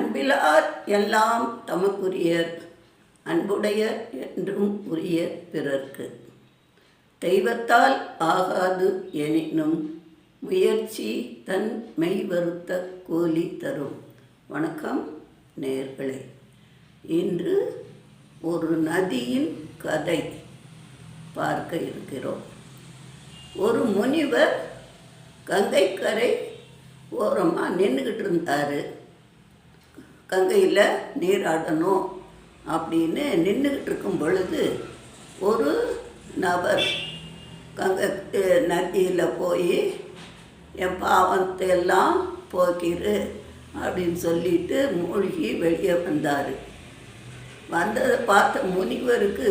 அன்பிலார் எல்லாம் தமக்குரியர், அன்புடையர் என்றும் உரிய பிறர்க்கு. தெய்வத்தால் ஆகாது எனினும் முயற்சி தன் மெய் வருத்த கூலி தரும். வணக்கம் நேயர்களே. இன்று ஒரு நதியின் கதை பார்க்க இருக்கிறோம். ஒரு முனிவர் கங்கைக்கரை ஓரமாக நின்றுக்கிட்டு இருந்தார். கங்கையில் நீராடணும் அப்படின்னு நின்றுக்கிட்டு இருக்கும் பொழுது ஒரு நபர் கங்கை நதியில் போய் என் பாவத்தை எல்லாம் போக்கிரு அப்படின்னு சொல்லிட்டு மூழ்கி வெளியே வந்தார். வந்ததை பார்த்த முனிவருக்கு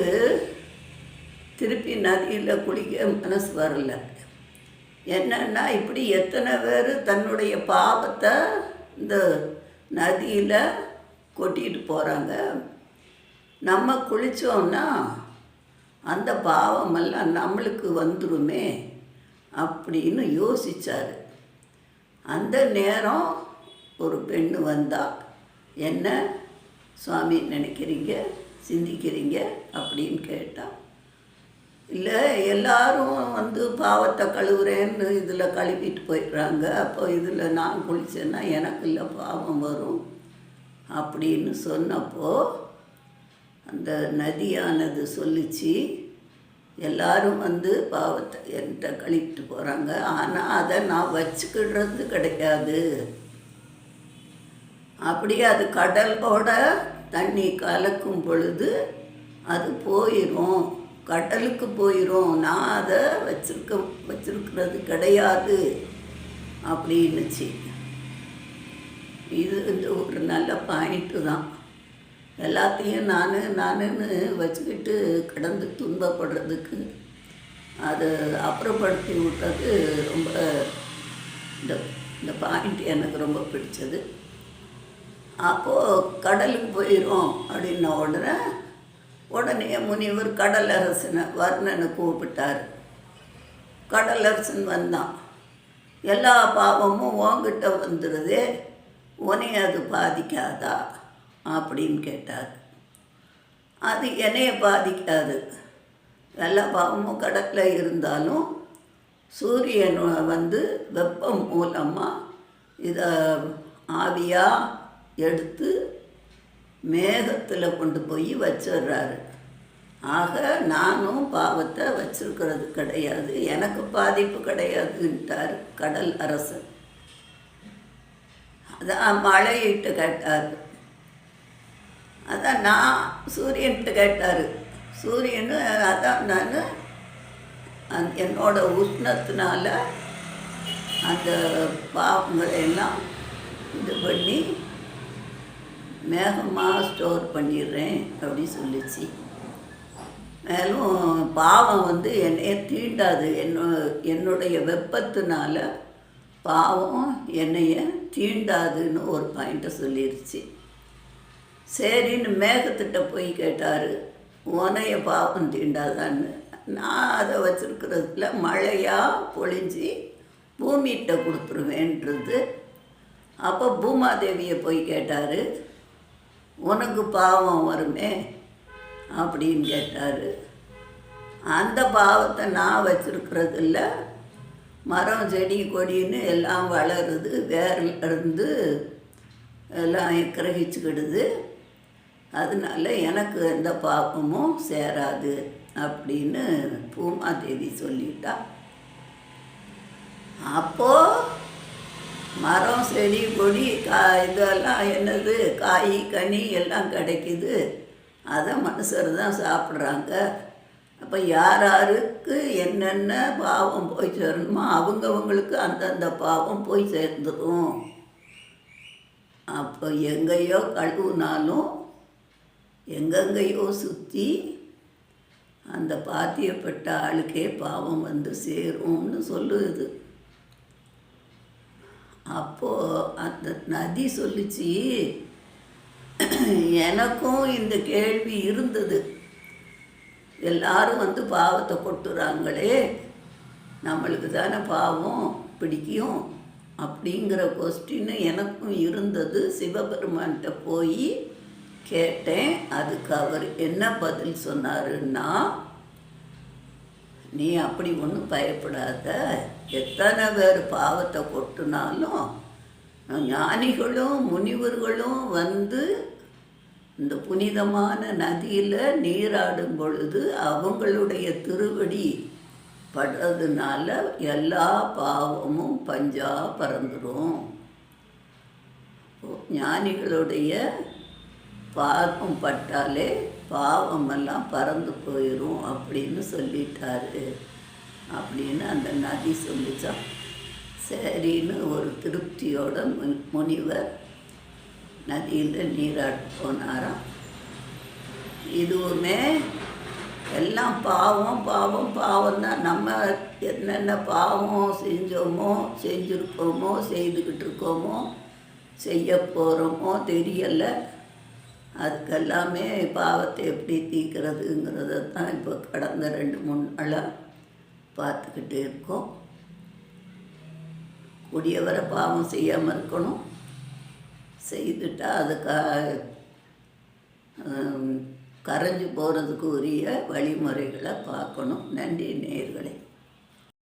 திருப்பி நதியில் குளிக்க மனசு வரல. என்னன்னா, இப்படி எத்தனை பேர் தன்னுடைய பாவத்தை இந்த நதியில் கொட்டிட்டு போகிறாங்க. நம்ம குளித்தோம்னா அந்த பாவமெல்லாம் நம்மளுக்கு வந்துருமே அப்படின்னு யோசித்தார். அந்த நேரம் ஒரு பெண்ணு வந்தா, என்ன சுவாமி நினைக்கிறீங்க, சிந்திக்கிறீங்க அப்படின்னு கேட்டால், இல்லை எல்லாரும் பாவத்தை கழுவுறேன்னு இதில் கழுவிட்டு போயிடுறாங்க, அப்போ இதில் நான் குளித்தேன்னா எனக்கு இல்லை பாவம் வரும் அப்படின்னு சொன்னப்போ அந்த நதியானது சொல்லிச்சு, எல்லாரும் பாவத்தை என்கிட்ட கழுவிட்டு போகிறாங்க, ஆனால் அதை நான் வச்சுக்கிடுறது கிடையாது. அப்படியே அது கடலோட தண்ணி கலக்கும் பொழுது அது போயிடும், கடலுக்கு போயிடும், நான் அதை வச்சிருக்கிறது கிடையாது அப்படின்னுச்சு. இது ஒரு நல்ல பாயிண்ட்டு தான். எல்லாத்தையும் நானுன்னு வச்சுக்கிட்டு கிடந்து துன்பப்படுறதுக்கு அதை அப்புறப்படுத்தி விட்டது ரொம்ப இந்த பாயிண்ட் எனக்கு ரொம்ப பிடிச்சது. அப்போது கடலுக்கு போயிடும் அப்படின்ன உடனே முனிவர் கடலரசனை வர்ணனை கூப்பிட்டார். கடலரசன் வந்தான். எல்லா பாவமும் உன்கிட்ட வந்துடுதே, உன்னைய அது பாதிக்காதா அப்படின்னு கேட்டார். அது என்னைய பாதிக்காது. எல்லா பாவமும் கடலில் இருந்தாலும் சூரியன் வெப்பம் மூலமாக இதை ஆவியாக எடுத்து மேகத்தில் கொண்டு போய் வச்சிடுறாரு. ஆக நானும் பாவத்தை வச்சிருக்கிறது கிடையாது, எனக்கு பாதிப்பு கிடையாதுன்ட்டார் கடல் அரசன். அதான் மழையிட்டு கேட்டார். அதான் நான் சூரியன்ட்டு கேட்டார். சூரியனு அதான் நான் என்னோட உஷ்ணத்தினால அந்த பாவங்களையெல்லாம் இது பண்ணி மேகமாக ஸ்டோர் பண்ணிடுறேன் அப்படி சொல்லிச்சு. மேலும் பாவம் என்னைய தீண்டாது, என்னுடைய வெப்பத்தினால பாவம் என்னைய தீண்டாதுன்னு ஒரு பாயிண்ட்டை சொல்லிடுச்சு. சரின்னு மேகத்திட்ட போய் கேட்டார், உனைய பாவம் தீண்டாதான்னு. நான் அதை வச்சுருக்கிறதுல மழையாக பொழிஞ்சி பூமிகிட்ட கொடுத்துருவேன்றது. அப்போ பூமாதேவியை போய் கேட்டார், உனக்கு பாவம் வருமே அப்படின்னு கேட்டார். அந்த பாவத்தை நான் வச்சுருக்கிறதில்ல, மரம் செடி கொடின்னு எல்லாம் வளருது, வேர்லேருந்து எல்லாம் கிரகிச்சுக்கிடுது, அதனால எனக்கு எந்த பாவமும் சேராது அப்படின்னு பூமாதேவி சொல்லிட்டா. அப்போது மரம் செடி கொடி இதெல்லாம் என்னது, காய் கனி எல்லாம் கிடைக்குது, அதை மனுஷர் தான் சாப்பிட்றாங்க. அப்போ யாருக்கு என்னென்ன பாவம் போய் சேரணுமோ அவங்கவுங்களுக்கு அந்தந்த பாவம் போய் சேர்ந்துடும். அப்போ எங்கேயோ கழுவுனாலும் எங்கெங்கேயோ சுற்றி அந்த பாத்தியப்பட்ட ஆளுக்கே பாவம் சேரும்னு சொல்லுது. அப்போது அந்த நதி சொல்லிச்சு, எனக்கும் இந்த கேள்வி இருந்தது. எல்லாரும் பாவத்தை கொட்டுறாங்களே, நம்மளுக்கு தானே பாவம் பிடிக்கும், அப்படிங்கிற கொஸ்டின் எனக்கும் இருந்தது. சிவபெருமான்கிட்ட போய் கேட்டேன். அதுக்கு அவர் என்ன பதில் சொன்னாருன்னா, நீ அப்படி ஒன்றும் பயப்படாத, எத்தனை பேர் பாவத்தை கொட்டினாலும் ஞானிகளும் முனிவர்களும் வந்து இந்த புனிதமான நதியில் நீராடும் பொழுது அவங்களுடைய திருவடி படுறதுனால எல்லா பாவமும் பஞ்சா பறந்துடும். ஞானிகளுடைய பாவம் பட்டாலே பாவமெல்லாம் பறந்து போயிடும் அப்படின்னு சொல்லிட்டாரு அப்படின்னு அந்த நதி சொல்லிச்சான். சரின்னு ஒரு திருப்தியோட முனிவர் நதியில் நீராட போனாராம். இதுவுமே எல்லாம் பாவம் பாவம் பாவம் தான். நம்ம என்னென்ன பாவம் செஞ்சோமோ செஞ்சுருக்கோமோ செய்துக்கிட்டு இருக்கோமோ செய்ய போகிறோமோ தெரியலை. அதுக்கெல்லாமே பாவத்தை எப்படி தீர்க்கிறதுங்கிறத தான் இப்போ கடந்த 2-3 நாளாக பார்த்துக்கிட்டு இருக்கோம். கூடியவரை பாவம் செய்யாமல் இருக்கணும். செய்துட்டா அதுக்காக கரைஞ்சு போகிறதுக்கு உரிய வழிமுறைகளை பார்க்கணும். நன்றி நேயர்களே.